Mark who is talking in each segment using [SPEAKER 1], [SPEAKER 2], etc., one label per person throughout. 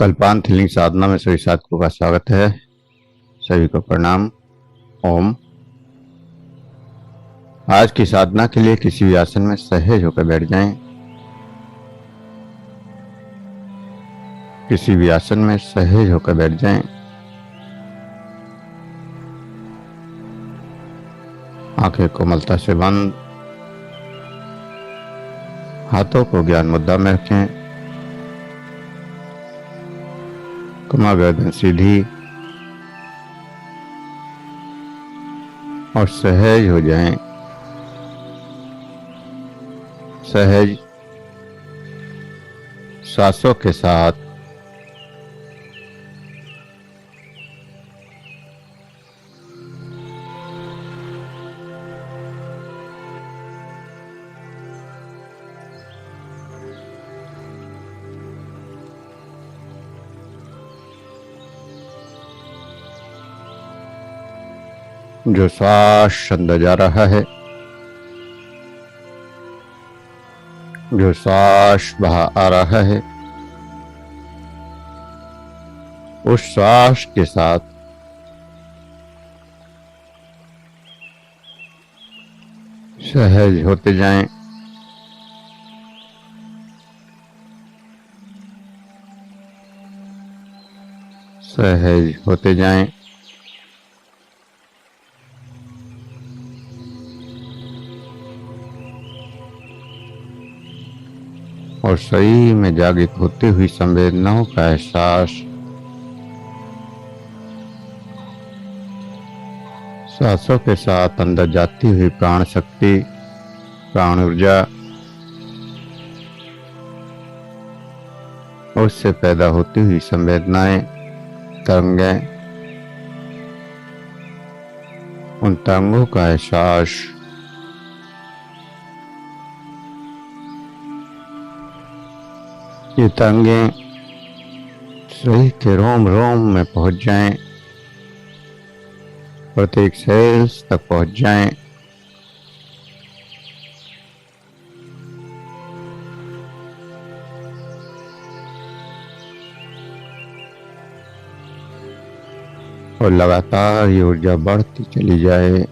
[SPEAKER 1] कल्पांत healing साधना में सभी साधकों का स्वागत है। सभी को प्रणाम। ओम। आज की साधना के लिए किसी भी आसन में सहज होकर बैठ जाएं। किसी भी आसन में सहज होकर बैठ जाएं। आंखें कोमलता से बंद, हाथों को ज्ञान मुद्रा में रखें, कमर गर्दन सीधी और सहज हो जाएं। सहज सांसों के साथ जो श्वास अंदर जा रहा है, जो श्वास बाहर आ रहा है, उस श्वास के साथ सहज होते जाएं। सहज होते जाएं। और शरीर में जागृत होती हुई संवेदनाओं का एहसास सांसों के साथ अंदर जाती हुई प्राण शक्ति, प्राण ऊर्जा, उससे पैदा होती हुई संवेदनाएं, तरंगें, उन तरंगों का एहसास ये तरंगें शरीर के रोम रोम में पहुंच जाएं, प्रत्येक सेल्स तक पहुंच जाएं। और लगातार ये ऊर्जा बढ़ती चली जाए।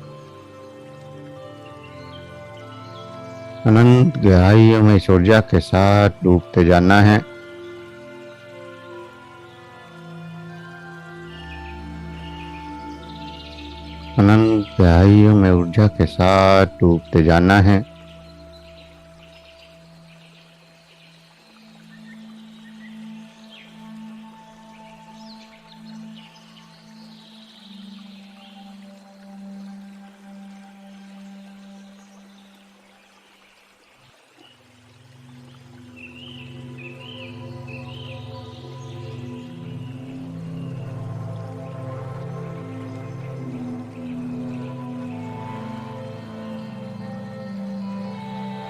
[SPEAKER 1] अनंत गहराइयों में इस ऊर्जा के साथ डूबते जाना है। अनंत गहराइयों में ऊर्जा के साथ डूबते जाना है।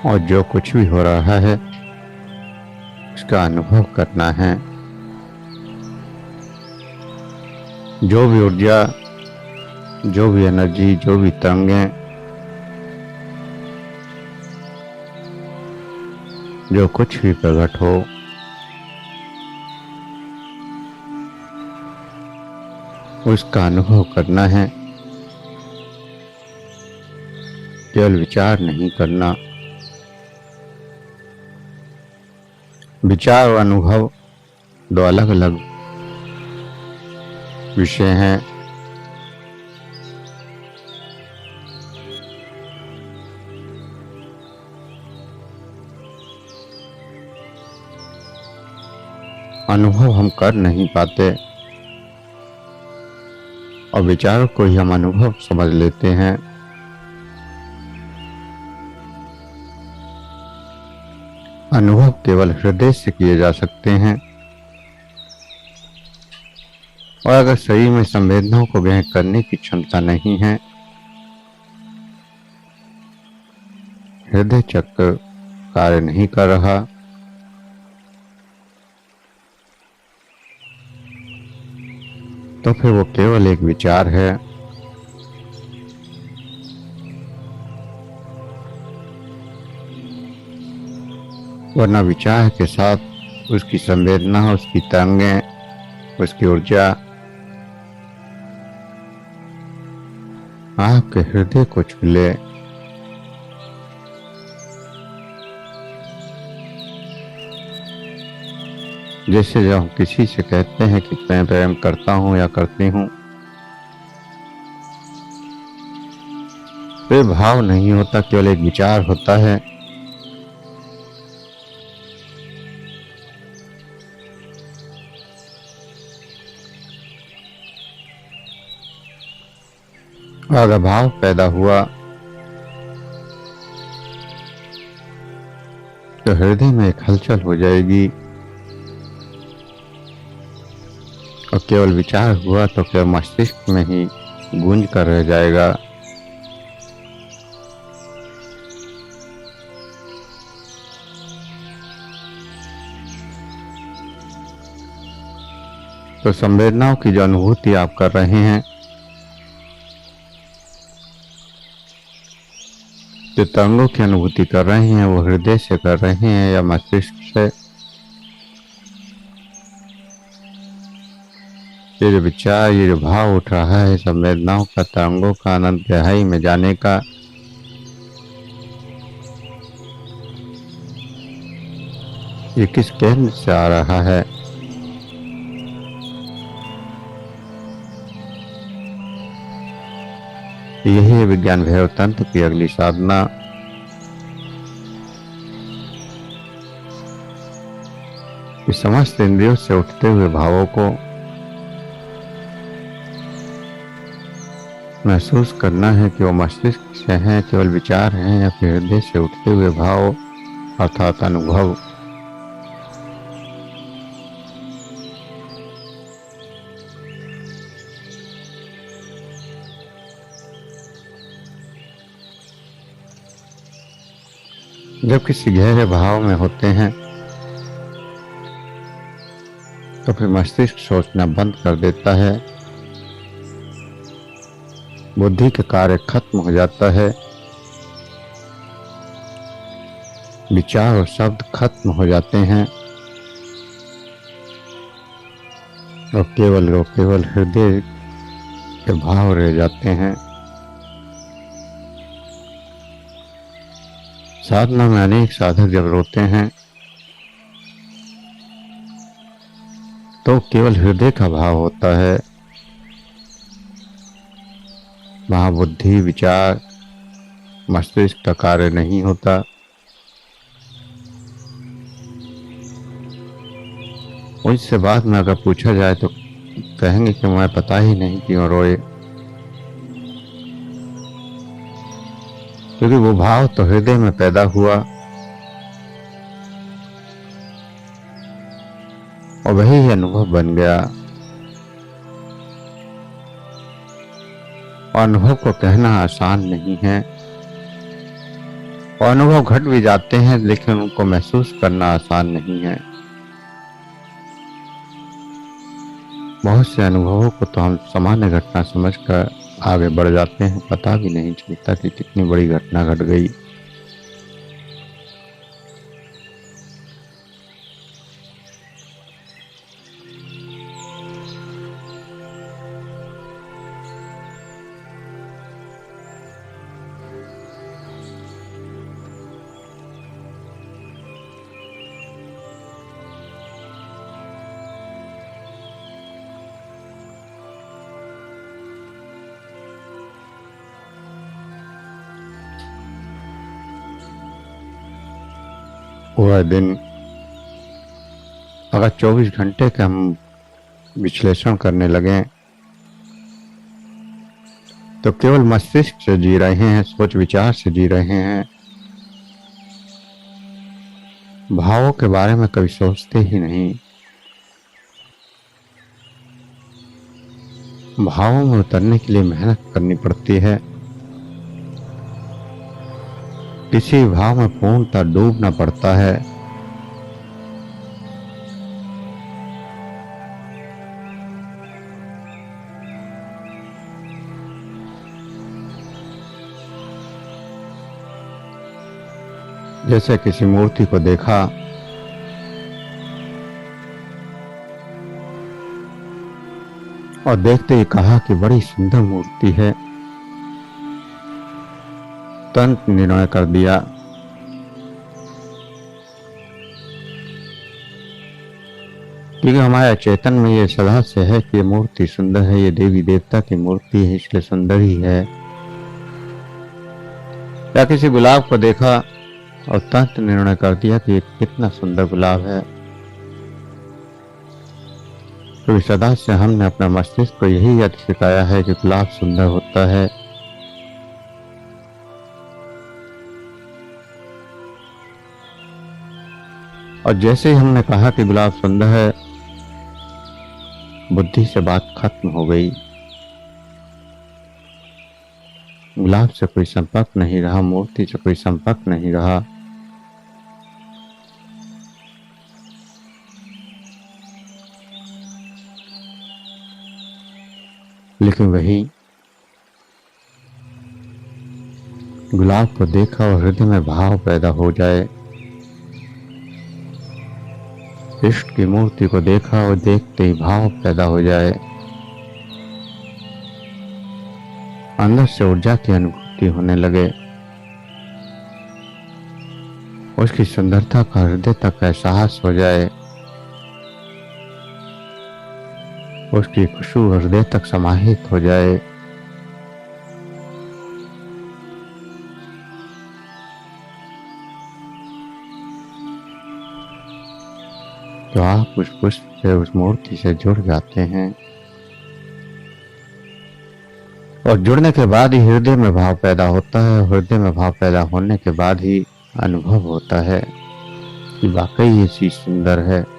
[SPEAKER 1] और जो कुछ भी हो रहा है उसका अनुभव करना है। जो भी ऊर्जा, जो भी एनर्जी, जो भी तरंगें, जो कुछ भी प्रकट हो, उसका अनुभव करना है। केवल विचार नहीं करना। विचार और अनुभव दो अलग अलग विषय हैं। अनुभव हम कर नहीं पाते और विचारों को ही हम अनुभव समझ लेते हैं। अनुभव केवल हृदय से किए जा सकते हैं। और अगर शरीर में संवेदनाओं को ग्रहण करने की क्षमता नहीं है, हृदय चक्र कार्य नहीं कर रहा, तो फिर वो केवल एक विचार है। वरना विचार के साथ उसकी संवेदना, उसकी तरंगें उसकी ऊर्जा आपके हृदय को छू ले। जैसे जब हम किसी से कहते हैं कि मैं प्रेम करता हूं या करती हूं, तो भाव नहीं होता, केवल एक विचार होता है। अगर भाव पैदा हुआ तो हृदय में एक हलचल हो जाएगी, और केवल विचार हुआ तो केवल मस्तिष्क में ही गूंज कर रह जाएगा। तो संवेदनाओं की जो अनुभूति आप कर रहे हैं, जो तरंगों की अनुभूति कर रहे हैं, वो हृदय से कर रहे हैं या मस्तिष्क से? ये जो विचार, ये जो भाव उठ रहा है संवेदनाओं का, तरंगों का, अनंत गहराई में जाने का, ये किस केंद्र से आ रहा है? यही है विज्ञान भैरव तंत्र की अगली साधना। इस समस्त इंद्रियों से उठते हुए भावों को महसूस करना है कि वो मस्तिष्क से हैं, केवल विचार हैं, या फिर हृदय से उठते हुए भाव अर्थात अनुभव। जब किसी गहरे भाव में होते हैं तो फिर मस्तिष्क सोचना बंद कर देता है, बुद्धि के कार्य खत्म हो जाता है, विचार और शब्द खत्म हो जाते हैं, और केवल हृदय के भाव रह जाते हैं। साधना में अनेक साधक जब रोते हैं तो केवल हृदय का भाव होता है, वहां बुद्धि, विचार, मस्तिष्क का कार्य नहीं होता। उनसे बाद में अगर पूछा जाए तो कहेंगे कि मैं पता ही नहीं क्यों रोए, क्योंकि वो भाव तो हृदय में पैदा हुआ और वही अनुभव बन गया। और अनुभव को कहना आसान नहीं है, और अनुभव घट भी जाते हैं, लेकिन उनको महसूस करना आसान नहीं है। बहुत से अनुभवों को तो हम सामान्य घटना समझकर आगे बढ़ जाते हैं, पता भी नहीं चलता कि कितनी बड़ी घटना घट गई। पूरा दिन अगर 24 घंटे का हम विश्लेषण करने लगे तो केवल मस्तिष्क से जी रहे हैं, सोच विचार से जी रहे हैं, भावों के बारे में कभी सोचते ही नहीं। भावों में उतरने के लिए मेहनत करनी पड़ती है, किसी भाव में पूर्णतः डूबना पड़ता है। जैसे किसी मूर्ति को देखा और देखते ही कहा कि बड़ी सुंदर मूर्ति है। तुरंत निर्णय कर दिया क्योंकि हमारे चेतन में ये सदा से है कि ये मूर्ति सुंदर है, ये देवी देवता की मूर्ति है इसलिए सुंदर ही है। या किसी गुलाब को देखा और तुरंत निर्णय कर दिया कि ये कितना सुंदर गुलाब है। तो सदा से हमने अपने मस्तिष्क को यही याद सिखाया है कि गुलाब सुंदर होता है। और जैसे ही हमने कहा कि गुलाब सुंदर है, बुद्धि से बात खत्म हो गई। गुलाब से कोई संपर्क नहीं रहा, मूर्ति से कोई संपर्क नहीं रहा। लेकिन वही गुलाब को देखा और हृदय में भाव पैदा हो जाए, इष्ट की मूर्ति को देखा और देखते ही भाव पैदा हो जाए, अंदर से ऊर्जा की अनुभूति होने लगे, उसकी सुंदरता का हृदय तक एहसास हो जाए, उसकी खुशबू हृदय तक समाहित हो जाए, तो आप उस पुष्प से, उस मूर्ति से जुड़ जाते हैं। और जुड़ने के बाद ही हृदय में भाव पैदा होता है। हृदय में भाव पैदा होने के बाद ही अनुभव होता है कि वाकई ये चीज सुंदर है।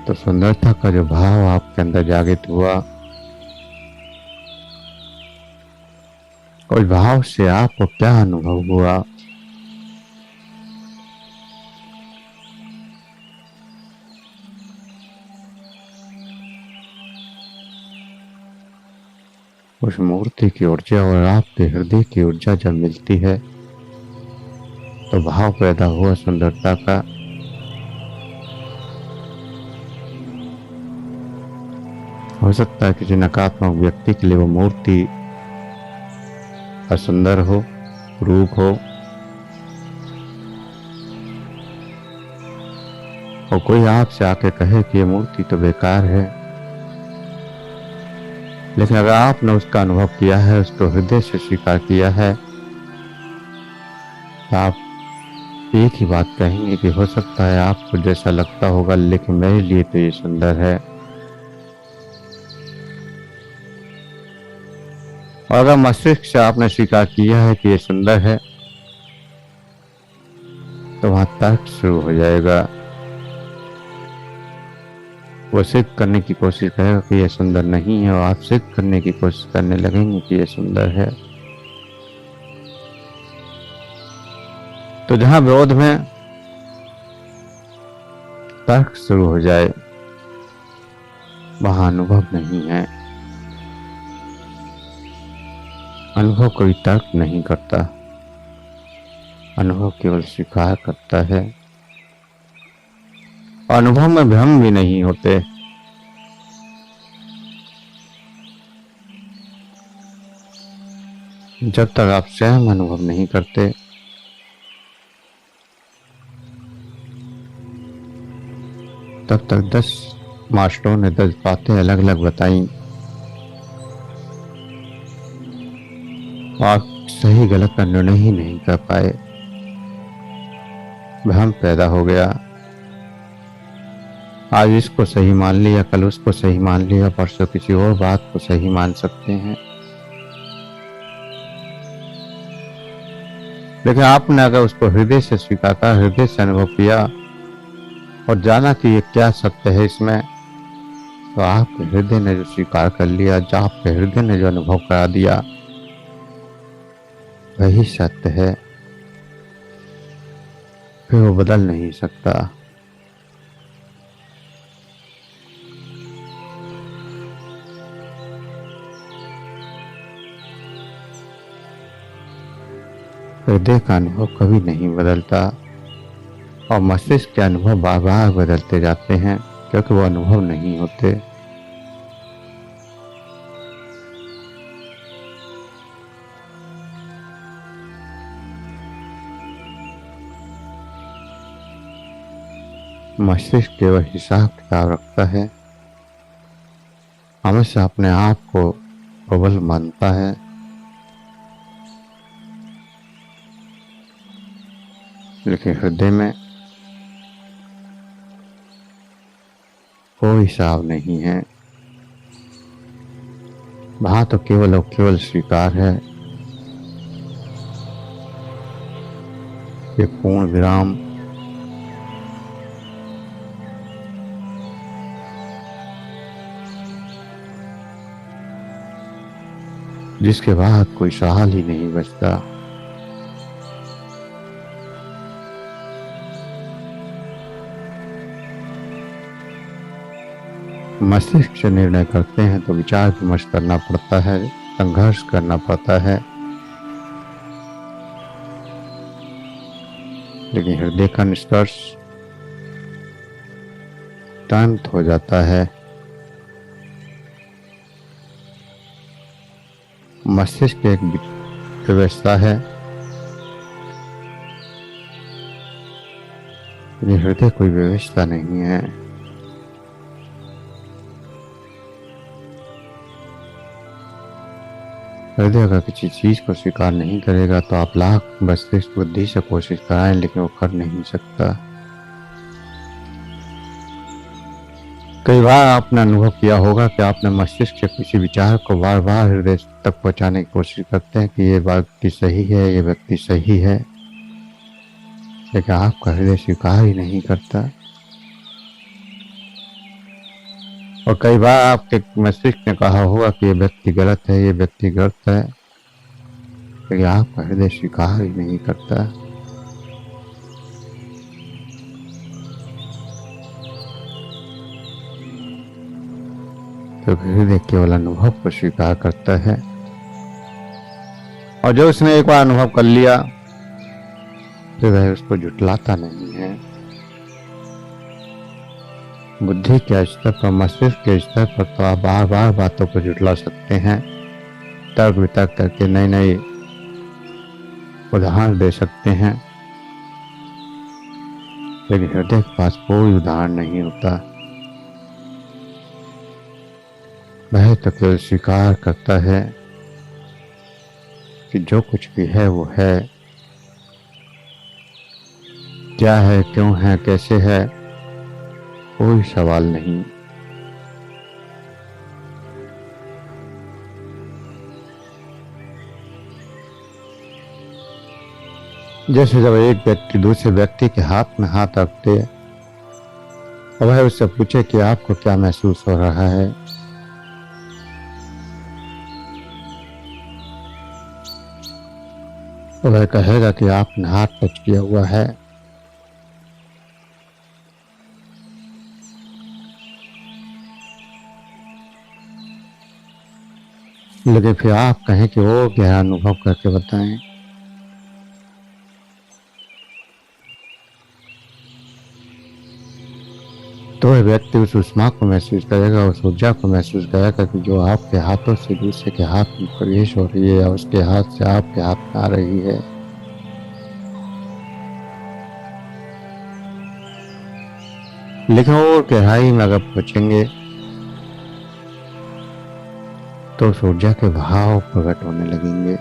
[SPEAKER 1] तो सुंदरता का जो भाव आपके अंदर जागृत हुआ, उस भाव से आपको क्या अनुभव हुआ? उस मूर्ति की ऊर्जा और आपके हृदय की ऊर्जा जब मिलती है तो भाव पैदा हुआ सुंदरता का। हो सकता है किसी नकारात्मक व्यक्ति के लिए वो मूर्ति असुंदर हो, रूप हो, और कोई आपसे आके कहे कि ये मूर्ति तो बेकार है। लेकिन अगर आपने उसका अनुभव किया है, उसको हृदय से स्वीकार किया है, तो आप एक ही बात कहेंगे कि हो सकता है आपको जैसा लगता होगा, लेकिन मेरे लिए तो ये सुंदर है। और अगर मस्तिष्क से आपने स्वीकार किया है कि ये सुंदर है, तो वहां तर्क शुरू हो जाएगा। वो सिद्ध करने की कोशिश करेगा कि ये सुंदर नहीं है, और आप सिद्ध करने की कोशिश करने लगेंगे कि ये सुंदर है। तो जहां विरोध में तर्क शुरू हो जाए, वहां अनुभव नहीं है। अनुभव कोई तर्क नहीं करता, अनुभव केवल स्वीकार करता है। अनुभव में भ्रम भी नहीं होते। जब तक आप स्वयं अनुभव नहीं करते, तब तक 10 मास्टरों ने 10 बातें अलग अलग बताई, आप सही गलत का निर्णय ही नहीं कर पाए। भ्रम पैदा हो गया। आज इसको सही मान लिया, कल उसको सही मान लिया, परसों किसी और बात को सही मान सकते हैं। लेकिन आपने अगर उसको हृदय से स्वीकार किया, हृदय से अनुभव किया और जाना कि ये क्या सत्य है इसमें, तो आपके हृदय ने जो स्वीकार कर लिया, जो आपके हृदय ने जो अनुभव करा दिया, वही सत्य है। फिर वो बदल नहीं सकता। हृदय का अनुभव कभी नहीं बदलता और मस्तिष्क के अनुभव बार बार बदलते जाते हैं क्योंकि वो अनुभव नहीं होते। मस्तिष्क केवल हिसाब किताब रखता है, हमेशा अपने आप को प्रबल मानता है। लेकिन हृदय में कोई हिसाब नहीं है। वहां तो केवल और केवल स्वीकार है, एक पूर्ण विराम। जिसके बाद कोई सवाल ही नहीं बचता। मस्तिष्क से निर्णय करते हैं तो विचार विमर्श करना पड़ता है, संघर्ष करना पड़ता है। लेकिन हृदय का निष्कर्ष तुरंत हो जाता है। मस्तिष्क एक व्यवस्था है, लेकिन हृदय कोई व्यवस्था नहीं है। हृदय अगर किसी चीज को स्वीकार नहीं करेगा तो आप लाख मस्तिष्क बुद्धि से कोशिश कराएं, लेकिन वो कर नहीं सकता। कई बार आपने अनुभव किया होगा कि आपने मस्तिष्क से किसी विचार को बार बार हृदय तक पहुंचाने की कोशिश करते हैं कि ये व्यक्ति सही है, ये व्यक्ति सही है, लेकिन आपका हृदय स्वीकार ही नहीं करता। और कई बार आपके मस्तिष्क ने कहा होगा कि ये व्यक्ति गलत है, ये व्यक्ति गलत है, लेकिन आपका हृदय स्वीकार ही नहीं करता। तो हृदय केवल अनुभव को स्वीकार करता है, और जो उसने एक बार अनुभव कर लिया तो वह उसको जुटलाता नहीं है। बुद्धि के स्तर पर, मस्तिष्क के स्तर पर तो आप बार बार बातों को जुटला सकते हैं, तर्क वितर्क करके नई नई उदाहरण दे सकते हैं, लेकिन हृदय के पास कोई उदाहरण नहीं होता। वह तो केवल स्वीकार करता है कि जो कुछ भी है वो है। क्या है, क्यों है, कैसे है, कोई सवाल नहीं। जैसे जब एक व्यक्ति दूसरे व्यक्ति के हाथ में हाथ रखते और वह उससे पूछे कि आपको क्या महसूस हो रहा है, तो वह कहेगा कि आपने हाथ टच किया हुआ है। लेकिन फिर आप कहें कि वो गहरा अनुभव करके बताएं, तो वह व्यक्ति उस ऊष्मा को महसूस करेगा, उस ऊर्जा को महसूस करेगा कि जो आपके हाथों से दूसरे के हाथ में प्रवेश हो रही है या उसके हाथ से आपके हाथ में आ रही है। लेकिन और गहराई में अगर पहुंचेंगे तो उस ऊर्जा के भाव प्रकट होने लगेंगे।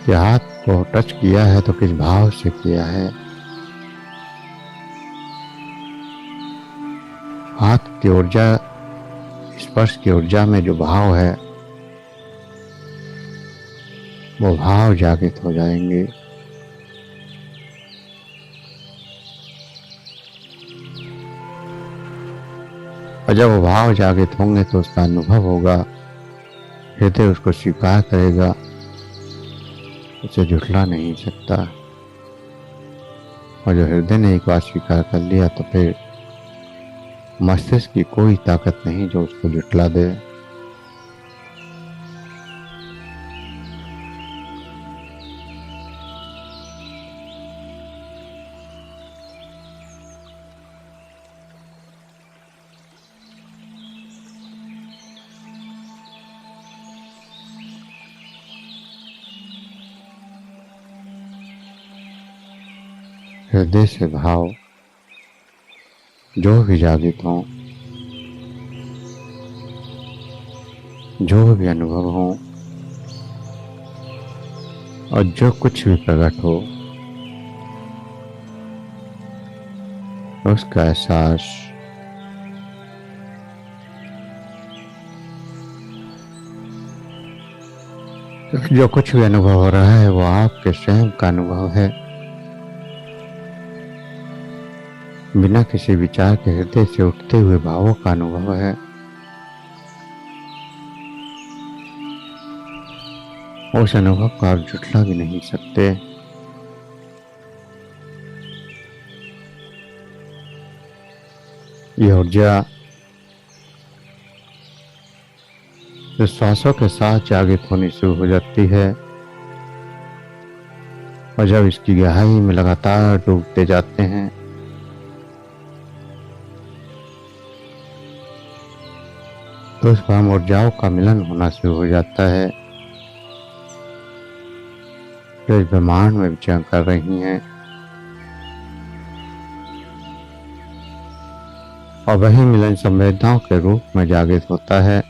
[SPEAKER 1] कि हाथ को टच किया है तो किस भाव से किया है। हाथ की ऊर्जा, स्पर्श की ऊर्जा में जो भाव है वो भाव जागृत हो जाएंगे। और जब वो भाव जागृत होंगे तो उसका अनुभव होगा, हृदय उसको स्वीकार करेगा, उसे झुठला नहीं सकता। और जो हृदय ने एक बार स्वीकार कर लिया तो फिर मस्तिष्क की कोई ताकत नहीं जो उसको झुठला दे। हृदय से भाव जो भी जागृत हो, जो भी अनुभव हो और जो कुछ भी प्रकट हो, उसका एहसास जो कुछ भी अनुभव हो रहा है वो आपके स्वयं का अनुभव है। बिना किसी विचार के हृदय से उठते हुए भावों का अनुभव है। उस अनुभव को आप झुठला भी नहीं सकते। यह ऊर्जा जो श्वासों के साथ जागृत होनी शुरू हो जाती है और जब इसकी गहराई में लगातार डूबते जाते हैं तो उस भाव ऊर्जाओं का मिलन होना शुरू हो जाता है जो इस ब्रह्मांड में विचरण कर रही हैं, और वही मिलन संवेदनाओं के रूप में जागृत होता है।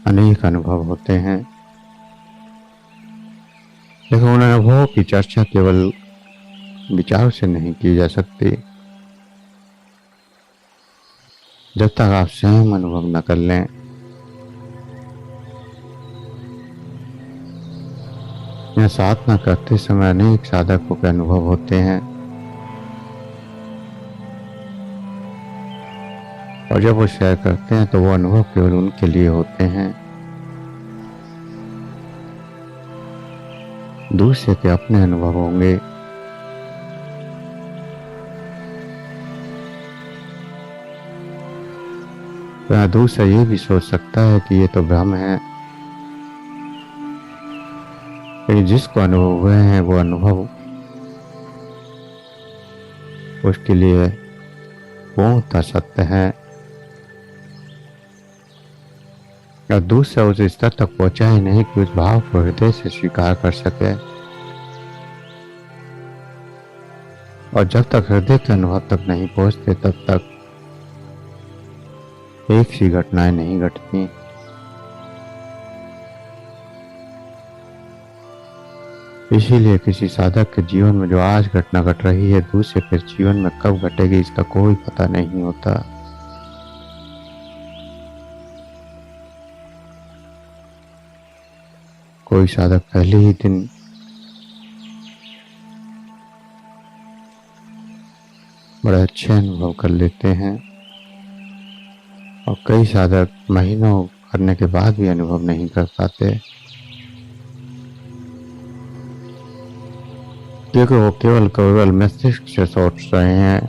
[SPEAKER 1] अनेक अनुभव होते हैं, लेकिन उन अनुभवों की चर्चा केवल विचारों से नहीं की जा सकती जब तक आप स्वयं अनुभव न कर लें। यह साधना करते समय अनेक साधकों के अनुभव होते हैं और जब वो शेयर करते हैं तो वो अनुभव केवल उनके लिए होते हैं। दूसरे के अपने अनुभव होंगे। तो दूसरा ये भी सोच सकता है कि ये तो भ्रम है, लेकिन जिसको अनुभव हुए हैं वो अनुभव उसके लिए पूर्णतः सत्य है। और दूसरा उस स्तर तक पहुंचा ही नहीं कि उस भाव को हृदय से स्वीकार कर सके। और जब तक हृदय के अनुभव तक नहीं पहुंचते तब तक एक सी घटनाएं नहीं घटती। इसीलिए किसी साधक के जीवन में जो आज घटना घट रही है दूसरे के जीवन में कब घटेगी इसका कोई पता नहीं होता। कोई साधक पहले ही दिन बड़े अच्छे अनुभव कर लेते हैं और कई साधक महीनों करने के बाद भी अनुभव नहीं कर पाते, क्योंकि वो केवल केवल मस्तिष्क से सोच रहे हैं,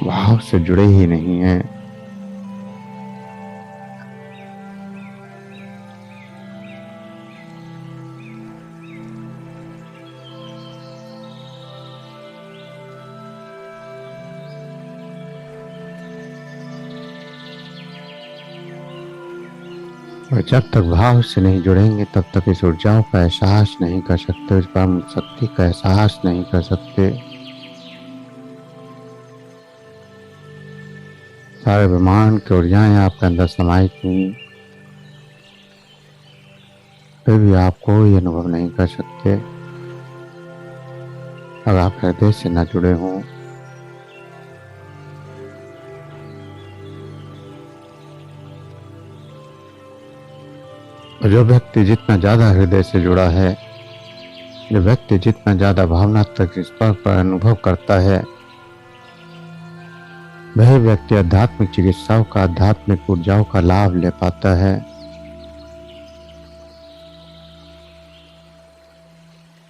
[SPEAKER 1] भाव से जुड़े ही नहीं हैं। और जब तक भाव से नहीं जुड़ेंगे तब तक इस ऊर्जाओं का एहसास नहीं कर सकते, इस ब्रह्म शक्ति का एहसास नहीं कर सकते। सारे ब्रह्मांड की ऊर्जाएं आपके अंदर समाहित हुई, फिर भी आप कोई अनुभव नहीं कर सकते अगर आप हृदय से न जुड़े हों। जो व्यक्ति जितना ज्यादा हृदय से जुड़ा है, जो व्यक्ति जितना ज्यादा भावनात्मक स्तर पर अनुभव करता है, वह व्यक्ति आध्यात्मिक चिकित्साओं का, आध्यात्मिक ऊर्जाओं का लाभ ले पाता है।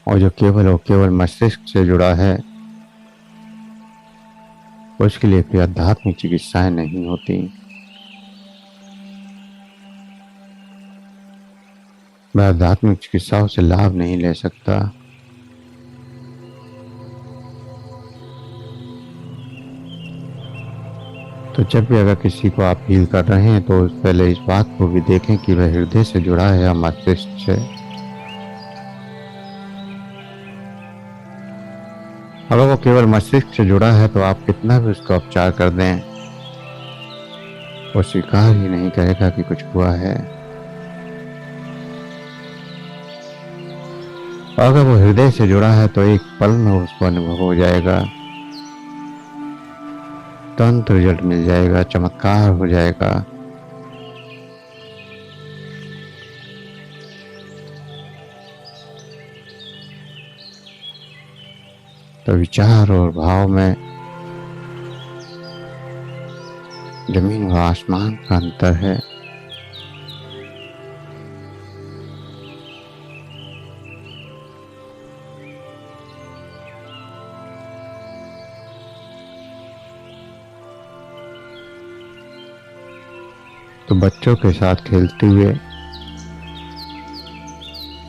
[SPEAKER 1] और जो केवल मस्तिष्क से जुड़ा है उसके लिए कोई आध्यात्मिक चिकित्साएं नहीं होती। वह आध्यात्मिक चिकित्साओं से लाभ नहीं ले सकता। तो तो जब भी अगर किसी को आप फील कर रहे हैं तो पहले इस बात को भी देखें कि वह हृदय से जुड़ा है या मस्तिष्क से। अगर वो केवल मस्तिष्क से जुड़ा है तो आप कितना भी उसका उपचार कर दें, वो स्वीकार ही नहीं करेगा कि कुछ हुआ है। और अगर वो हृदय से जुड़ा है तो एक पल में उसको अनुभव हो जाएगा, तुरंत रिजल्ट मिल जाएगा, चमत्कार हो जाएगा। तो विचार और भाव में जमीन व आसमान का अंतर है। तो बच्चों के साथ खेलते हुए,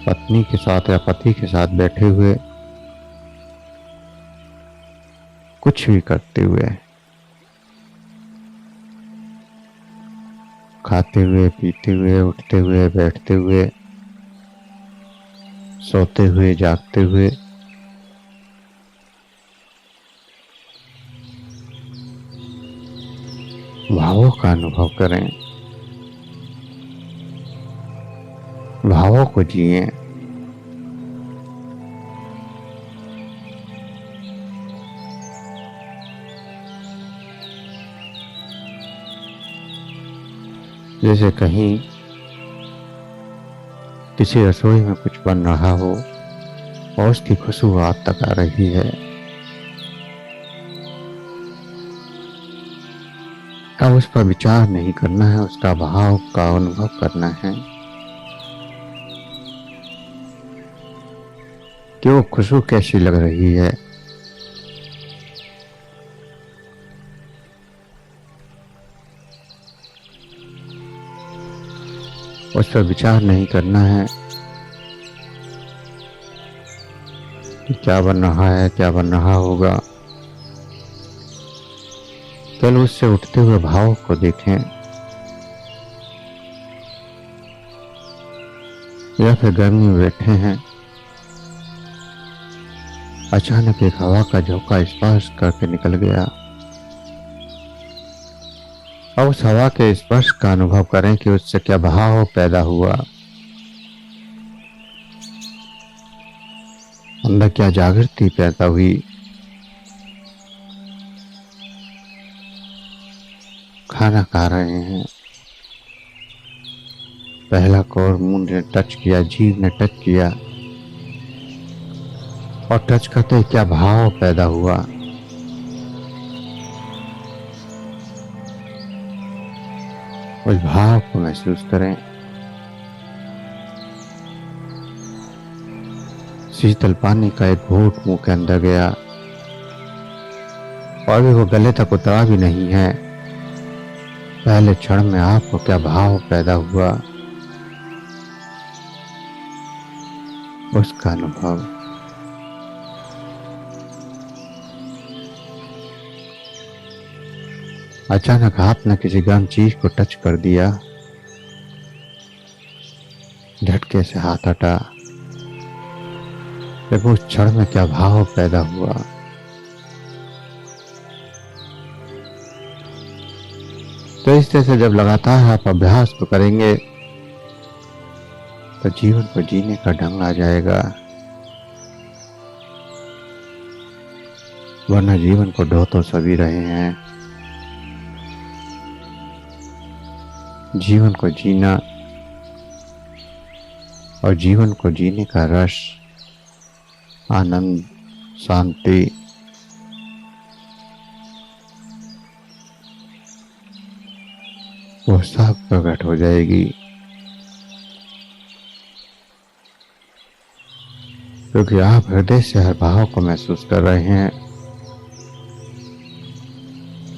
[SPEAKER 1] पत्नी के साथ या पति के साथ बैठे हुए, कुछ भी करते हुए, खाते हुए, पीते हुए, उठते हुए, बैठते हुए, सोते हुए, जागते हुए, भावों का अनुभव करें, भावों को जिएं। जैसे कहीं किसी रसोई में कुछ बन रहा हो और उसकी खुशबू आप तक आ रही है, अब उस पर विचार नहीं करना है, उसका भाव का अनुभव करना है कि वो खुशबू कैसी लग रही है। उस पर विचार नहीं करना है कि क्या बन रहा है, क्या बन रहा होगा। केवल उससे उठते हुए भाव को देखें। या फिर गर्मी में बैठे हैं, अचानक एक हवा का झोंका स्पर्श करके निकल गया, और उस हवा के स्पर्श का अनुभव करें कि उससे क्या भाव पैदा हुआ, अंदर क्या जागृति पैदा हुई। खाना खा रहे हैं, पहला कौर मुंह ने टच किया, जीभ ने टच किया, और टच करते क्या भाव पैदा हुआ। उस भाव को महसूस करें। शीतल पानी का एक घूंट मुंह के अंदर गया और भी वो गले तक उतरा भी नहीं है, पहले क्षण में आपको क्या भाव पैदा हुआ, उसका अनुभव। अचानक आपने किसी गर्म चीज को टच कर दिया, झटके से हाथ हटा, फिर उस क्षण में क्या भाव पैदा हुआ। तो इस तरह से जब लगातार आप अभ्यास को करेंगे तो जीवन को जीने का ढंग आ जाएगा, वरना जीवन को ढो तो सभी रहे हैं। जीवन को जीना और जीवन को जीने का रस, आनंद, शांति, वो सब प्रकट हो जाएगी, क्योंकि आप हृदय से हर भाव को महसूस कर रहे हैं।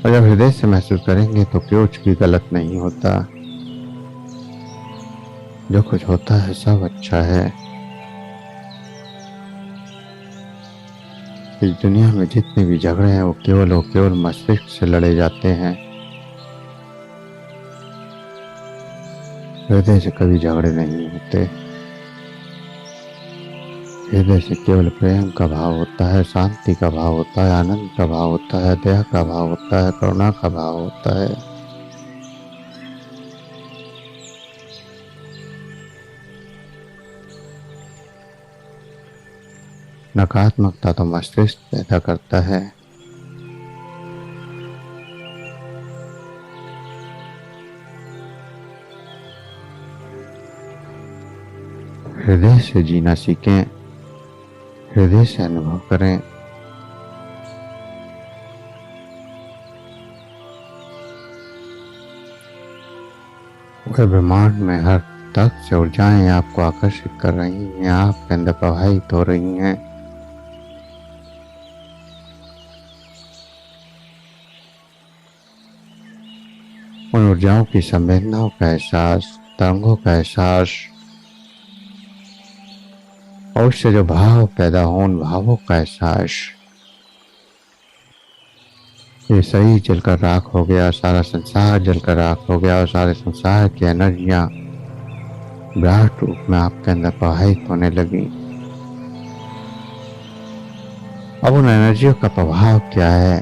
[SPEAKER 1] और जब हृदय से महसूस करेंगे तो कुछ भी गलत नहीं होता, जो कुछ होता है सब अच्छा है। इस दुनिया में जितने भी झगड़े हैं वो केवल मस्तिष्क से लड़े जाते हैं। हृदय से कभी झगड़े नहीं होते। हृदय से केवल प्रेम का भाव होता है, शांति का भाव होता है, आनंद का भाव होता है, दया का भाव होता है, करुणा का भाव होता है। नकारात्मकता तो मस्तिष्क पैदा करता है। हृदय से जीना सीखें, हृदय से अनुभव करें। वह ब्रह्मांड में हर तक से ऊर्जाएं आपको आकर्षित कर रही हैं, आपके अंदर प्रवाहित हो रही हैं। उन ऊर्जाओं की संवेदनाओं का एहसास, तरंगों का एहसास, और उससे जो भाव पैदा हो उन भावों का एहसास। ये शरीर जलकर राख हो गया, सारा संसार जलकर राख हो गया और सारे संसार की एनर्जियां विराट रूप में आपके अंदर प्रवाहित होने लगी। अब उन एनर्जियों का प्रभाव क्या है,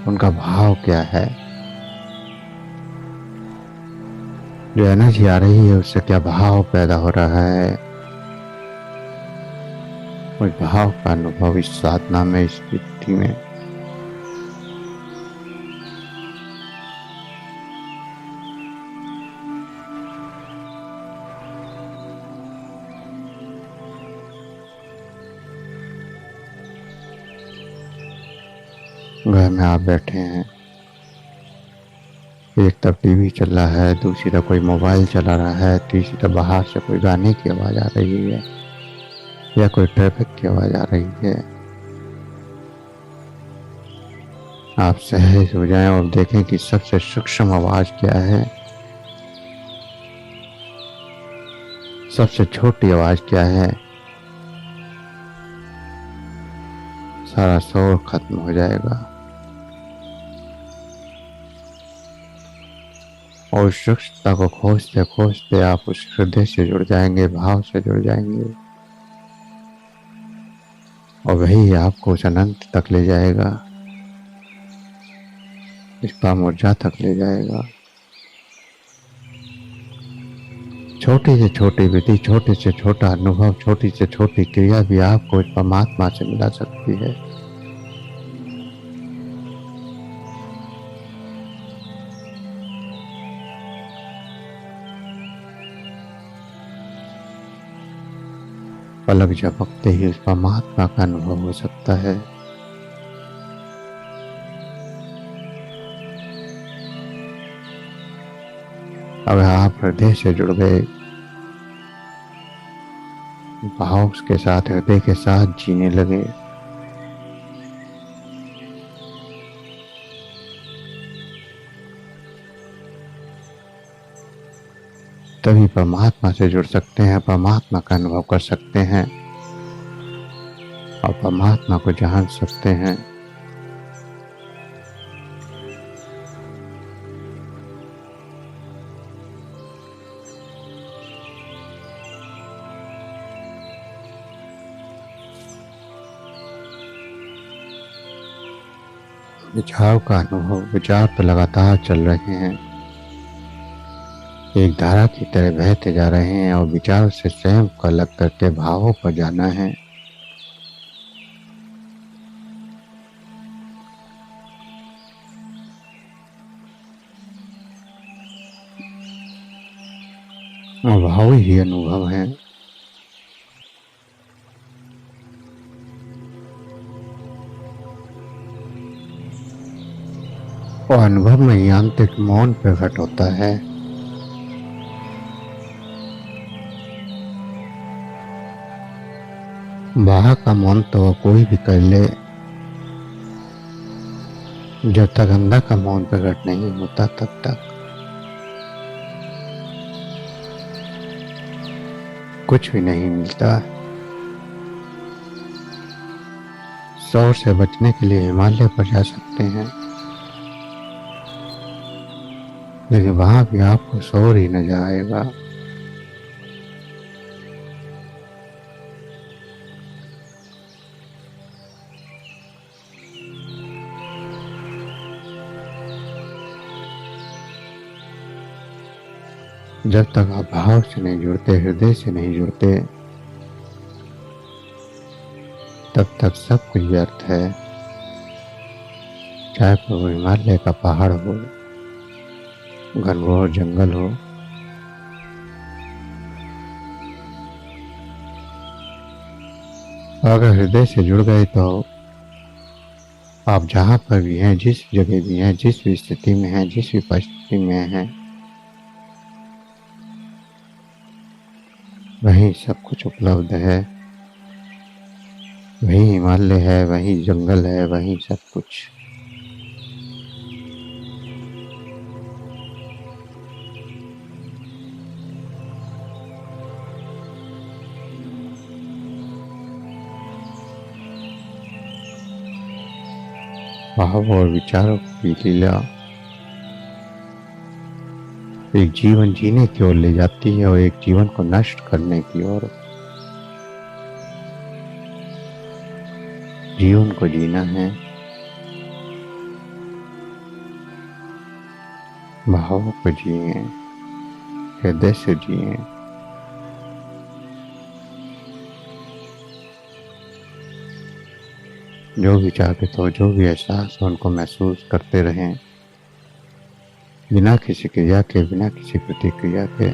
[SPEAKER 1] उनका भाव क्या है? जो एनर्जी आ रही है उससे क्या भाव पैदा हो रहा है? उस भाव का अनुभव इस साधना में, इस स्थिति में घर में आप बैठे हैं, एक तरफ टीवी चल रहा है, दूसरी तरफ कोई मोबाइल चला रहा है, तीसरी तरफ बाहर से कोई गाने की आवाज आ रही है या कोई ट्रैफिक की आवाज आ रही है। आप सहज हो जाएं और देखें कि सबसे सूक्ष्म आवाज क्या है, सबसे छोटी आवाज क्या है। सारा शोर खत्म हो जाएगा और सूक्ष्मता को खोजते खोजते आप उस हृदय से जुड़ जाएंगे, भाव से जुड़ जाएंगे और वही आपको उस अनंत तक ले जाएगा, इस परम ऊर्जा तक ले जाएगा। छोटी से छोटी विधि, छोटे से छोटा अनुभव, छोटी से छोटी क्रिया भी आपको इस परमात्मा से मिला सकती है। पलक झपकते ही उस परमात्मा का अनुभव हो सकता है। अगर आप हृदय से जुड़ गए, भाव के साथ, हृदय के साथ जीने लगे, तभी परमात्मा से जुड़ सकते हैं, परमात्मा का अनुभव कर सकते हैं और परमात्मा को जान सकते हैं। विचार का अनुभव, विचार तो लगातार चल रहे हैं, एक धारा की तरह बहते जा रहे हैं और विचार से स्वयं को अलग करके भावों पर जाना है। और भाव ही अनुभव है। और अनुभव में ही आंतरिक मौन प्रकट होता है। बाहर का मौन तो कोई भी कर ले, जब तक अंदर का मौन प्रकट नहीं होता तब तक कुछ भी नहीं मिलता। शोर से बचने के लिए हिमालय पर जा सकते हैं, लेकिन वहां भी आपको शोर ही नजर आएगा। जब तक आप भाव से नहीं जुड़ते, हृदय से नहीं जुड़ते, तब तक सब कुछ व्यर्थ है। चाहे वो हिमालय का पहाड़ हो, घनघोर जंगल हो, अगर हृदय से जुड़ गए तो आप जहां पर भी हैं, जिस जगह भी हैं, जिस भी स्थिति में हैं, जिस भी परिस्थिति में हैं, वहीं सब कुछ उपलब्ध है। वहीं हिमालय है, वहीं जंगल है, वहीं सब कुछ। भाव और विचारों की लीला एक जीवन जीने की ओर ले जाती है और एक जीवन को नष्ट करने की ओर। जीवन को जीना है, भावों को जिए, हृदय से जिए। जो भी चाहते हो, जो भी एहसास हो, उनको महसूस करते रहें, बिना किसी क्रिया के, बिना किसी प्रतिक्रिया के।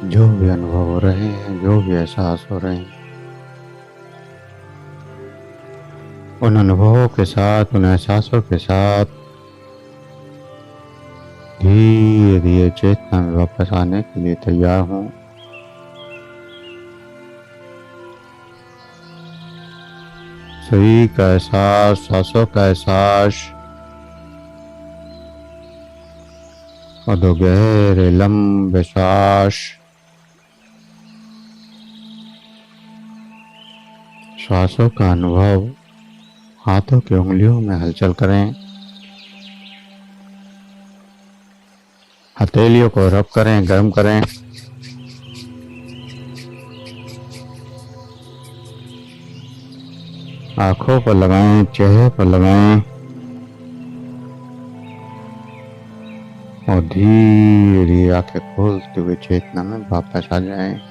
[SPEAKER 1] जो भी अनुभव हो रहे हैं, जो भी एहसास हो रहे हैं, उन अनुभवों के साथ, उन एहसासों के साथ धीरे धीरे चेतना में वापस आने के लिए तैयार हूं। शरीर का एहसास, सांसों का एहसास और दो गहरे लंबे श्वास। श्वासों का अनुभव। हाथों की उंगलियों में हलचल करें, हथेलियों को रब करें, गर्म करें। आंखों पर लगाएं, चेहरे पर लगाएं और धीरे धीरे आंखें खोलते हुए चेतना में वापस आ जाएं।